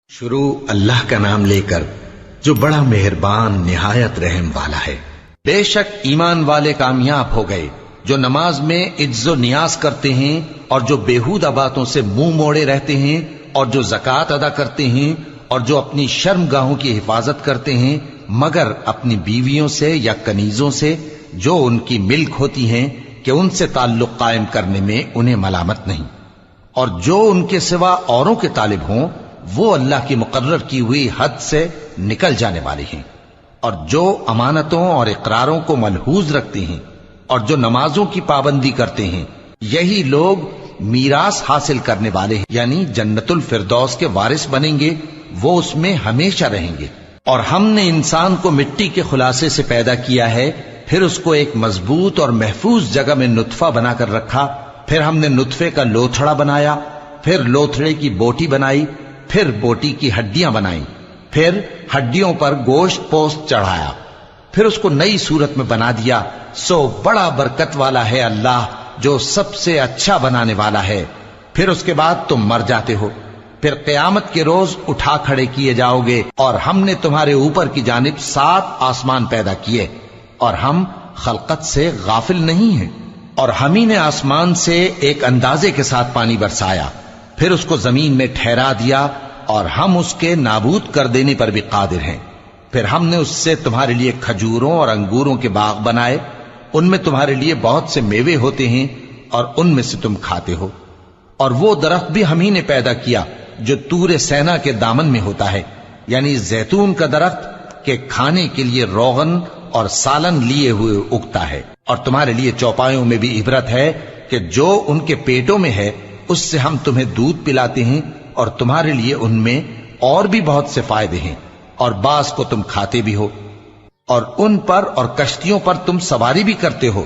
شروع اللہ کا نام لے کر جو بڑا مہربان نہایت رحم والا ہے۔ بے شک ایمان والے کامیاب ہو گئے جو نماز میں عجز و نیاز کرتے ہیں اور جو بیہودہ باتوں سے منہ موڑے رہتے ہیں اور جو زکوٰۃ ادا کرتے ہیں اور جو اپنی شرم گاہوں کی حفاظت کرتے ہیں مگر اپنی بیویوں سے یا کنیزوں سے جو ان کی ملک ہوتی ہیں کہ ان سے تعلق قائم کرنے میں انہیں ملامت نہیں، اور جو ان کے سوا اوروں کے طالب ہوں وہ اللہ کی مقرر کی ہوئی حد سے نکل جانے والے ہیں، اور جو امانتوں اور اقراروں کو ملحوظ رکھتے ہیں اور جو نمازوں کی پابندی کرتے ہیں یہی لوگ میراث حاصل کرنے والے ہیں، یعنی جنت الفردوس کے وارث بنیں گے، وہ اس میں ہمیشہ رہیں گے۔ اور ہم نے انسان کو مٹی کے خلاصے سے پیدا کیا ہے، پھر اس کو ایک مضبوط اور محفوظ جگہ میں نطفہ بنا کر رکھا، پھر ہم نے نطفے کا لوتھڑا بنایا، پھر لوتھڑے کی بوٹی بنائی، پھر بوٹی کی ہڈیاں بنائیں، پھر ہڈیوں پر گوشت پوست چڑھایا، پھر اس کو نئی صورت میں بنا دیا۔ سو بڑا برکت والا ہے اللہ جو سب سے اچھا بنانے والا ہے۔ پھر اس کے بعد تم مر جاتے ہو، پھر قیامت کے روز اٹھا کھڑے کیے جاؤ گے، اور ہم نے تمہارے اوپر کی جانب 7 آسمان پیدا کیے، اور ہم خلقت سے غافل نہیں ہیں۔ اور ہم ہی نے آسمان سے ایک اندازے کے ساتھ پانی برسایا، پھر اس کو زمین میں ٹھہرا دیا، اور ہم اس کے نابود کر دینے پر بھی قادر ہیں۔ پھر ہم نے اس سے تمہارے لیے کھجوروں اور انگوروں کے باغ بنائے، ان میں تمہارے لیے بہت سے میوے ہوتے ہیں اور ان میں سے تم کھاتے ہو۔ اور وہ درخت بھی ہم ہی نے پیدا کیا جو طور سینا کے دامن میں ہوتا ہے، یعنی زیتون کا درخت کہ کھانے کے لیے روغن اور سالن لیے ہوئے اگتا ہے۔ اور تمہارے لیے چوپایوں میں بھی عبرت ہے کہ جو ان کے پیٹوں میں ہے اس سے ہم تمہیں دودھ پلاتے ہیں، اور تمہارے لیے ان میں اور بھی بہت سے فائدے ہیں، اور بعض کو تم کھاتے بھی ہو، اور ان پر اور کشتیوں پر تم سواری بھی کرتے ہو۔